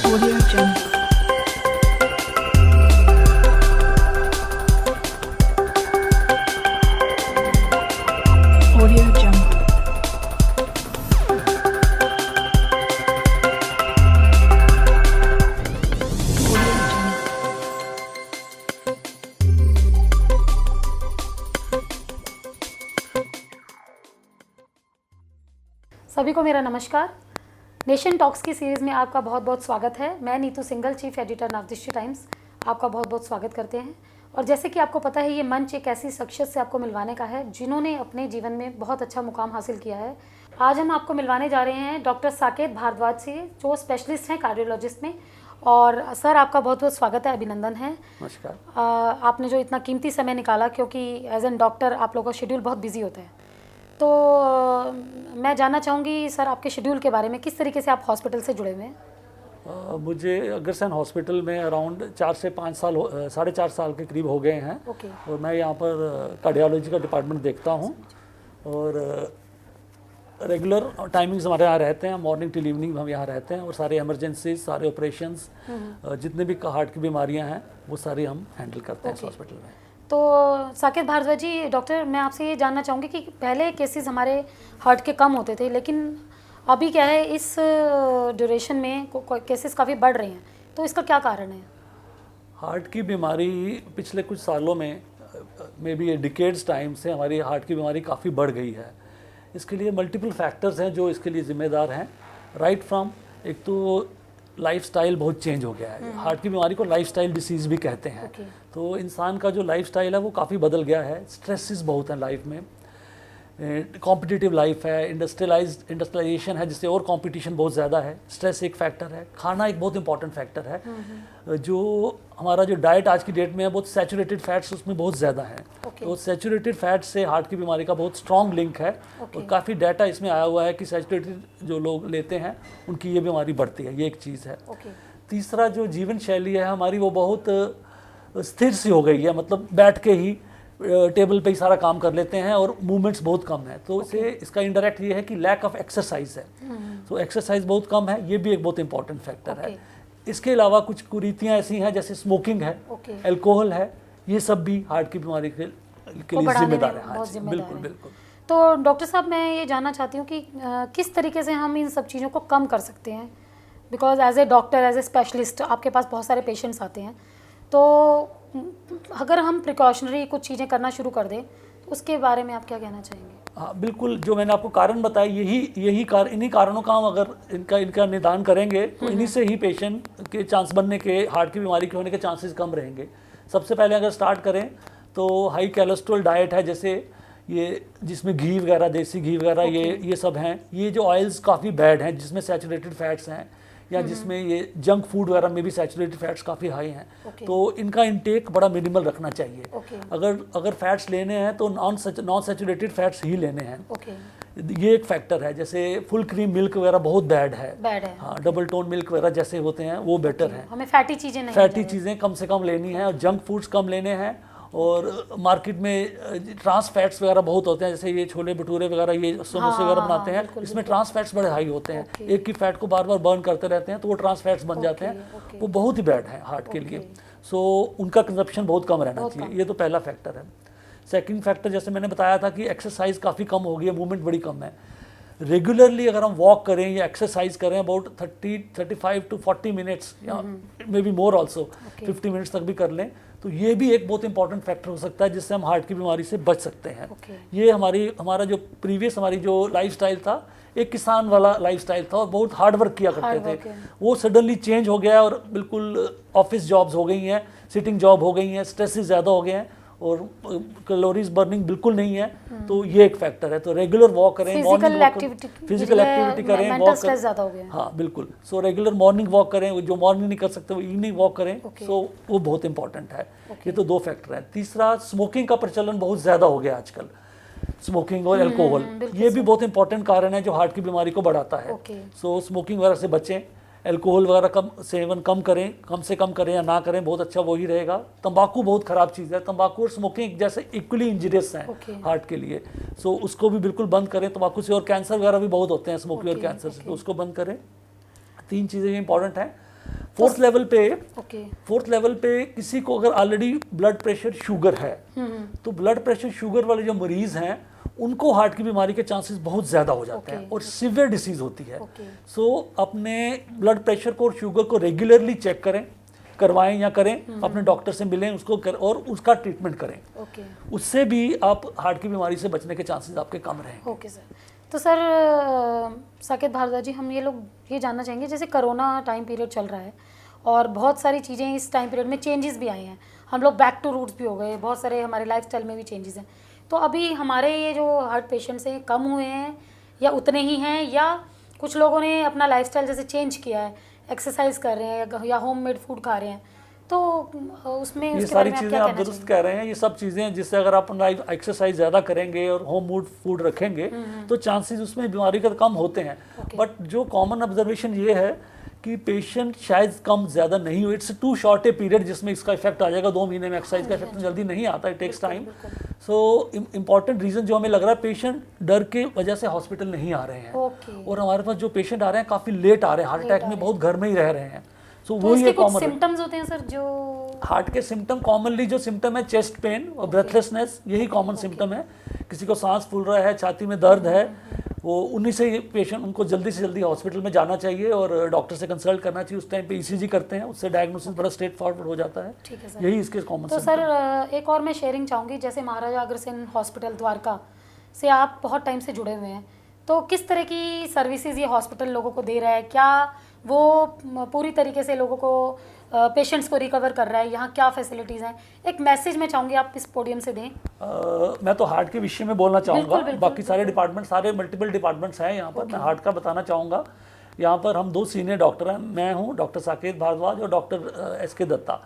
Audio Jungle. Audio Jungle. Audio Jungle. सभी को मेरा नमस्कार। नेशन टॉक्स की सीरीज़ में आपका बहुत बहुत स्वागत है। मैं Neetu Singhal, chief editor Navdrishti Times, आपका बहुत बहुत स्वागत करते हैं। और जैसे कि आपको पता है, ये मंच एक ऐसी शख्सियत से आपको मिलवाने का है जिन्होंने अपने जीवन में बहुत अच्छा मुकाम हासिल किया है। आज हम आपको मिलवाने जा रहे हैं डॉक्टर साकेत भारद्वाज से, जो स्पेशलिस्ट हैं कार्डियोलॉजिस्ट में। और सर, आपका बहुत बहुत स्वागत है, अभिनंदन है। नमस्कार। आपने जो इतना कीमती समय निकाला, क्योंकि एज एन डॉक्टर आप लोगों का शेड्यूल बहुत बिजी होता है। तो मैं जानना चाहूँगी सर, आपके शेड्यूल के बारे में, किस तरीके से आप हॉस्पिटल से जुड़े हुए हैं? मुझे अग्रसेन हॉस्पिटल में अराउंड 4 से 5 साल 4.5 साल के करीब हो गए हैं। ओके। और मैं यहाँ पर कार्डियोलॉजी का डिपार्टमेंट देखता हूँ। और रेगुलर टाइमिंग्स हमारे यहाँ रहते हैं, मॉर्निंग टिल इवनिंग हम यहाँ रहते हैं। और सारे इमरजेंसीज, सारे ऑपरेशंस, जितने भी हार्ट की बीमारियाँ हैं वो सारी हम हैंडल करते हैं इस हॉस्पिटल में। तो साकेत भारद्वाज जी, डॉक्टर, मैं आपसे ये जानना चाहूँगी कि पहले केसेस हमारे हार्ट के कम होते थे, लेकिन अभी क्या है, इस ड्यूरेशन में केसेस काफ़ी बढ़ रहे हैं। तो इसका क्या कारण है? हार्ट की बीमारी पिछले कुछ सालों में, मे बी डिकेड्स टाइम से हमारी हार्ट की बीमारी काफ़ी बढ़ गई है। इसके लिए मल्टीपल फैक्टर्स हैं जो इसके लिए ज़िम्मेदार हैं। राइट फ्रॉम, एक तो लाइफस्टाइल बहुत चेंज हो गया है। हार्ट की बीमारी को लाइफस्टाइल डिसीज़ भी कहते हैं। तो इंसान का जो लाइफस्टाइल है वो काफ़ी बदल गया है। स्ट्रेसेस बहुत हैं लाइफ में, कॉम्पिटिटिव लाइफ है, इंडस्ट्रियलाइजेशन है, जिससे और कंपटीशन बहुत ज़्यादा है। स्ट्रेस एक फैक्टर है, खाना एक बहुत इंपॉर्टेंट फैक्टर है। जो हमारा जो डाइट आज की डेट में है, बहुत सैचुरेटेड फैट्स उसमें बहुत ज़्यादा हैं। तो सैचुरेटेड फैट्स से हार्ट की बीमारी का बहुत स्ट्रॉन्ग लिंक है। और काफ़ी डाटा इसमें आया हुआ है कि सैचुरेटेड जो लोग लेते हैं उनकी ये बीमारी बढ़ती है। ये एक चीज़ है। तीसरा, जो जीवन शैली है हमारी, वो बहुत स्थिर सी हो गई है। मतलब बैठ के ही टेबल पे ही सारा काम कर लेते हैं और मूवमेंट्स बहुत कम है। तो इसका इंडायरेक्ट ये है कि लैक ऑफ एक्सरसाइज है। तो एक्सरसाइज बहुत कम है, ये भी एक बहुत इंपॉर्टेंट फैक्टर है। इसके अलावा कुछ कुरीतियाँ ऐसी हैं, जैसे स्मोकिंग है, अल्कोहल है, ये सब भी हार्ट की बीमारी के लिए जिम्मेदार है। हाँ, बिल्कुल बिल्कुल। तो डॉक्टर साहब, मैं ये जानना चाहती हूँ कि किस तरीके से हम इन सब चीज़ों को कम कर सकते हैं? Because as a doctor, as a specialist, आपके पास बहुत सारे पेशेंट्स आते हैं। तो अगर हम प्रिकॉशनरी कुछ चीज़ें करना शुरू कर दें, तो उसके बारे में आप क्या कहना चाहेंगे? हाँ, बिल्कुल। जो मैंने आपको कारण बताया, इन्हीं कारणों का हम अगर इनका निदान करेंगे तो इन्हीं से ही पेशेंट के चांस बनने के, हार्ट की बीमारी के होने के चांसेस कम रहेंगे। सबसे पहले अगर स्टार्ट करें तो हाई कोलेस्ट्रॉल डाइट है, जैसे ये जिसमें घी वगैरह, देसी घी वगैरह, ये सब हैं। ये जो ऑयल्स काफ़ी बैड हैं, जिसमें सैचुरेटेड फैट्स हैं, या जिसमें ये जंक फूड वगैरह में भी सैचुरेटेड फैट्स काफ़ी हाई हैं। तो इनका इंटेक बड़ा मिनिमल रखना चाहिए। अगर फैट्स लेने हैं तो नॉन सैचुरेटेड फैट्स ही लेने हैं। ये एक फैक्टर है। जैसे फुल क्रीम मिल्क वगैरह बहुत बैड है। हाँ, डबल टोन मिल्क वगैरह जैसे होते हैं वो बेटर है। हमें फैटी चीज़ें कम से कम लेनी है, और जंक फूड्स कम लेने हैं। और मार्केट में ट्रांस फैट्स वगैरह बहुत होते हैं, जैसे ये छोले भटूरे वगैरह, ये समोसे वगैरह बनाते हैं, इसमें ट्रांस फैट्स बड़े हाई होते हैं। एक ही फैट को बार बार बर्न करते रहते हैं तो वो ट्रांस फैट्स बन जाते हैं। वो बहुत ही बैड है हार्ट के लिए। सो उनका कंजप्शन बहुत कम रहना चाहिए। ये तो पहला फैक्टर है। सेकंड फैक्टर, जैसे मैंने बताया था कि एक्सरसाइज काफ़ी कम हो गई है, मूवमेंट बड़ी कम है। रेगुलरली अगर हम वॉक करें या एक्सरसाइज करें अबाउट 35 to 40 मिनट्स, या may be more also, 50 minutes तक भी कर लें, तो ये भी एक बहुत इंपॉर्टेंट फैक्टर हो सकता है जिससे हम हार्ट की बीमारी से बच सकते हैं। ये हमारा जो प्रीवियस हमारी जो लाइफस्टाइल था, एक किसान वाला लाइफस्टाइल था और बहुत हार्ड वर्क किया करते थे, वो सडनली चेंज हो गया और बिल्कुल ऑफिस जॉब्स हो गई हैं, सिटिंग जॉब हो गई हैं, स्ट्रेसेस ज़्यादा हो गए हैं और कैलोरीज बर्निंग बिल्कुल नहीं है। तो ये एक फैक्टर है। तो रेगुलर वॉक करें, फिजिकल एक्टिविटी करें, मेंटल स्ट्रेस ज़्यादा हो गया। हाँ बिल्कुल। सो रेगुलर मॉर्निंग वॉक करें, जो मॉर्निंग नहीं कर सकते वो इवनिंग वॉक करें। सो वो बहुत इंपॉर्टेंट है। ये तो दो फैक्टर हैं। तीसरा, स्मोकिंग का प्रचलन बहुत ज़्यादा हो गया आजकल। स्मोकिंग और अल्कोहल, ये भी बहुत इंपॉर्टेंट कारण है जो हार्ट की बीमारी को बढ़ाता है। सो स्मोकिंग वगैरह से बचें, अल्कोहल वगैरह सेवन कम करें, कम से कम करें या ना करें, बहुत अच्छा वही रहेगा। तंबाकू बहुत ख़राब चीज़ है। तंबाकू और स्मोकिंग जैसे इक्वली इंजीरियस हैं हार्ट के लिए। सो उसको भी बिल्कुल बंद करें तंबाकू से। और कैंसर वगैरह भी बहुत होते हैं स्मोकिंग और कैंसर से, तो उसको बंद करें। 3 चीज़ें इंपॉर्टेंट हैं। फोर्थ लेवल पे ओके। फोर्थ लेवल पे किसी को अगर ऑलरेडी ब्लड प्रेशर शुगर है तो ब्लड प्रेशर शुगर वाले जो मरीज हैं उनको हार्ट की बीमारी के चांसेस बहुत ज़्यादा हो जाते हैं और सीवियर डिसीज होती है। सो अपने ब्लड प्रेशर को और शुगर को रेगुलरली चेक करें, करवाएं या करें, अपने डॉक्टर से मिलें उसको और उसका ट्रीटमेंट करें। उससे भी आप हार्ट की बीमारी से बचने के चांसेस आपके कम रहेंगे। Okay sir. तो सर साकेत भारद्वाज जी, हम ये लोग ये जानना चाहेंगे, जैसे कोरोना टाइम पीरियड चल रहा है और बहुत सारी चीज़ें इस टाइम पीरियड में चेंजेस भी आए हैं, हम लोग बैक टू रूट्स भी हो गए, बहुत सारे हमारे लाइफस्टाइल में भी चेंजेस हैं। तो अभी हमारे ये जो हार्ट पेशेंट्स हैं कम हुए हैं या उतने ही हैं, या कुछ लोगों ने अपना लाइफस्टाइल जैसे चेंज किया है, एक्सरसाइज कर रहे हैं या होममेड फूड खा रहे हैं, तो उसमें ये सारी चीज़ें आप दुरुस्त कह रहे हैं। ये सब चीज़ें जिससे अगर आप एक्सरसाइज ज़्यादा करेंगे और होम मेड फूड रखेंगे तो चांसेस उसमें बीमारी का कम होते हैं। बट जो कॉमन ऑब्जर्वेशन ये है कि पेशेंट शायद कम ज़्यादा नहीं हो, it's too short a period जिसमें इसका इफेक्ट आ जाएगा। 2 महीने में एक्सरसाइज का इफेक्ट जल्दी नहीं आता, it takes time. So important reason जो हमें लग रहा है, पेशेंट डर के वजह से हॉस्पिटल नहीं आ रहे हैं और हमारे पास जो पेशेंट आ रहे हैं काफ़ी लेट आ रहे हैं, हार्ट अटैक में बहुत घर में ही रह रहे हैं। सो वो ये कॉमन सिम्टम्स होते हैं सर जो हार्ट के सिम्टम, कॉमनली जो सिम्टम है चेस्ट पेन और ब्रेथलेसनेस, यही कॉमन सिम्टम है। किसी को सांस फूल रहा है, छाती में दर्द है, वो उन्हीं से पेशेंट उनको जल्दी से जल्दी हॉस्पिटल में जाना चाहिए और डॉक्टर से कंसल्ट करना चाहिए। उस टाइम पे ईसीजी करते हैं, उससे डायग्नोसिस बड़ा स्ट्रेट फॉरवर्ड हो जाता है। ठीक है सर। यही इसके कॉमन तो सर एक और मैं शेयरिंग चाहूँगी, जैसे महाराजा अग्रसेन हॉस्पिटल द्वारका से आप बहुत टाइम से जुड़े हुए हैं, तो किस तरह की सर्विसेज ये हॉस्पिटल लोगों को दे रहा है? क्या वो पूरी तरीके से लोगों को पेशेंट्स को रिकवर कर रहा है? यहाँ क्या फैसिलिटीज़ हैं? एक मैसेज मैं चाहूँगी आप इस पोडियम से दें। मैं तो हार्ट के विषय में बोलना चाहूँगा, बाकी सारे डिपार्टमेंट, सारे मल्टीपल डिपार्टमेंट्स हैं यहाँ पर। मैं हार्ट का बताना चाहूँगा। यहाँ पर हम 2 सीनियर डॉक्टर हैं, मैं हूँ डॉक्टर साकेत भारद्वाज और डॉक्टर SK दत्ता।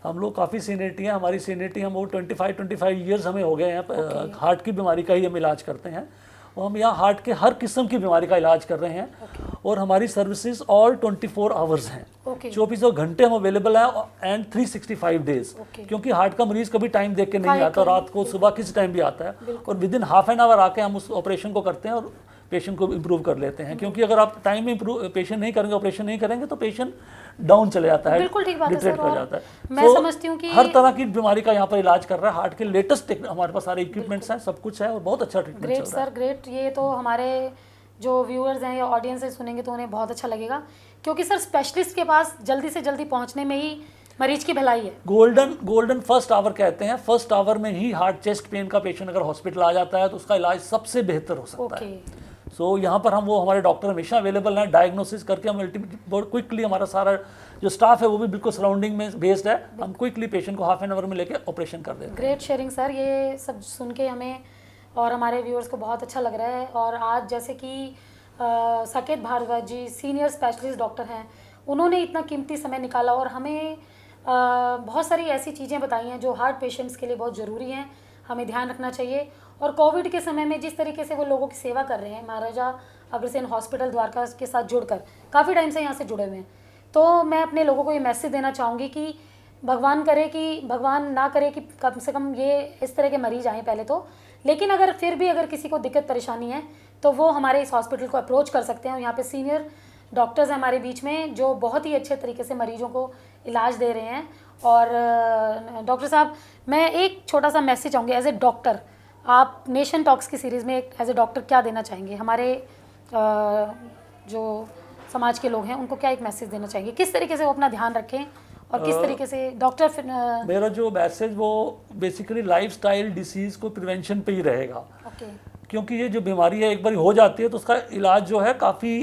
हम लोग काफ़ी सीनियरिटी है। हमारी सीनियरिटी हम वो 25 ईयर्स हमें हो गए हैं। हार्ट की बीमारी का ही हम इलाज करते हैं और हम यहाँ हार्ट के हर किस्म की बीमारी का इलाज कर रहे हैं और हमारी सर्विसेज ऑल 24 आवर्स हैं। 24 घंटे हम अवेलेबल हैं एंड 365 डेज, क्योंकि हार्ट का मरीज कभी टाइम देख के नहीं आता, रात को सुबह किसी टाइम भी आता है और with in half an hour आके हम उस ऑपरेशन को करते हैं और पेशेंट को इम्प्रूव कर लेते हैं। क्योंकि अगर आप टाइम में पेशेंट नहीं करेंगे, ऑपरेशन नहीं करेंगे तो पेशेंट डाउन चले जाता है, डिट्रेट कर जाता है। मैं समझती हूँ कि हर तरह की बीमारी का यहाँ पर इलाज कर रहा है। हार्ट के लेटेस्ट हमारे पास सारे इक्विपमेंट्स हैं, सब कुछ है और बहुत अच्छा ट्रीटमेंट चल रहा है। Great sir, great. ये तो हमारे जो व्यूअर्स हैं या ऑडियंस है सुनेंगे तो उन्हें बहुत अच्छा लगेगा, क्योंकि सर स्पेशलिस्ट के पास जल्दी से जल्दी पहुँचने में ही मरीज की भलाई है। गोल्डन फर्स्ट आवर कहते हैं। फर्स्ट आवर में ही हार्ट चेस्ट पेन का पेशेंट अगर हॉस्पिटल आ जाता है तो उसका इलाज सबसे बेहतर हो सकता है। सो यहाँ पर हम हमारे डॉक्टर हमेशा अवेलेबल हैं, डायग्नोसिस करके हम बहुत क्विकली, हमारा सारा जो स्टाफ है वो भी बिल्कुल सराउंडिंग में बेस्ड है, हम क्विकली पेशेंट को हाफ एन आवर में लेके ऑपरेशन कर देते हैं। ग्रेट शेयरिंग सर, ये सब सुन के हमें और हमारे व्यूअर्स को बहुत अच्छा लग रहा है। और आज जैसे कि साकेत भारद्वाज जी सीनियर स्पेशलिस्ट डॉक्टर हैं, उन्होंने इतना कीमती समय निकाला और हमें बहुत सारी ऐसी चीज़ें बताई हैं जो हार्ट पेशेंट्स के लिए बहुत ज़रूरी हैं, हमें ध्यान रखना चाहिए। और कोविड के समय में जिस तरीके से वो लोगों की सेवा कर रहे हैं, महाराजा अग्रसेन हॉस्पिटल द्वारका के साथ जुड़कर काफ़ी टाइम से यहाँ से जुड़े हुए हैं, तो मैं अपने लोगों को ये मैसेज देना चाहूँगी कि भगवान ना करे कि कम से कम ये इस तरह के मरीज आएँ पहले तो, लेकिन अगर फिर भी अगर किसी को दिक्कत परेशानी है तो वो हमारे इस हॉस्पिटल को अप्रोच कर सकते हैं। और यहाँ पे सीनियर डॉक्टर्स हैं हमारे बीच में जो बहुत ही अच्छे तरीके से मरीजों को इलाज दे रहे हैं। और डॉक्टर साहब, मैं एक छोटा सा मैसेज चाहूँगी एज ए डॉक्टर, आप नेशन टॉक्स की सीरीज़ में एज ए डॉक्टर क्या देना चाहेंगे? हमारे जो समाज के लोग हैं उनको क्या एक मैसेज देना चाहेंगे? किस तरीके से वो अपना ध्यान रखें और किस तरीके से डॉक्टर मेरा जो मैसेज वो बेसिकली लाइफस्टाइल डिसीज़ को प्रिवेंशन पे ही रहेगा। क्योंकि ये जो बीमारी है एक बार हो जाती है तो उसका इलाज जो है काफ़ी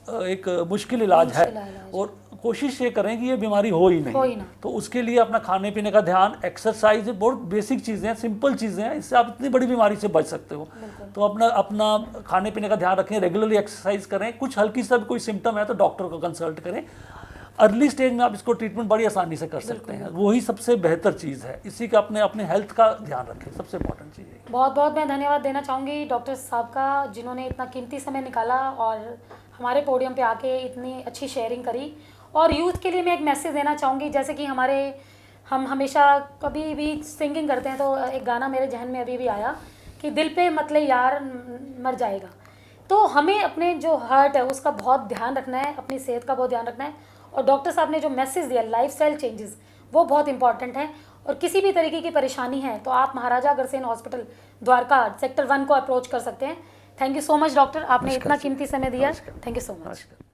एक मुश्किल इलाज है और कोशिश ये करें कि ये बीमारी हो ही नहीं। तो उसके लिए अपना खाने पीने का ध्यान, एक्सरसाइज, बहुत बेसिक चीज़ें हैं, सिंपल चीज़ें हैं, इससे आप इतनी बड़ी बीमारी से बच सकते हो। तो अपना खाने पीने का ध्यान रखें, रेगुलरली एक्सरसाइज करें, कुछ हल्की सा भी कोई सिम्टम है तो डॉक्टर को कंसल्ट करें। अर्ली स्टेज में आप इसको ट्रीटमेंट बड़ी आसानी से कर सकते हैं, वही सबसे बेहतर चीज़ है। इसी का अपने हेल्थ का ध्यान रखें, सबसे इंपॉर्टेंट चीज़ है। बहुत बहुत मैं धन्यवाद देना चाहूँगी डॉक्टर साहब का, जिन्होंने इतना कीमती समय निकाला और हमारे पोडियम पे आके इतनी अच्छी शेयरिंग करी। और यूथ के लिए मैं एक मैसेज देना चाहूँगी, जैसे कि हम हमेशा कभी भी सिंगिंग करते हैं तो एक गाना मेरे जहन में अभी भी आया कि दिल पे मतले यार मर जाएगा। तो हमें अपने जो हार्ट है उसका बहुत ध्यान रखना है, अपनी सेहत का बहुत ध्यान रखना है और डॉक्टर साहब ने जो मैसेज दिया लाइफस्टाइल चेंजेस, वो बहुत इंपॉर्टेंट है। और किसी भी तरीके की परेशानी है तो आप महाराजा अग्रसेन हॉस्पिटल द्वारका सेक्टर 1 को अप्रोच कर सकते हैं। Thank you so much doctor, आपने नमस्कार इतना जी। कीमती समय दिया। नमस्कार। Thank you so much. नमस्कार।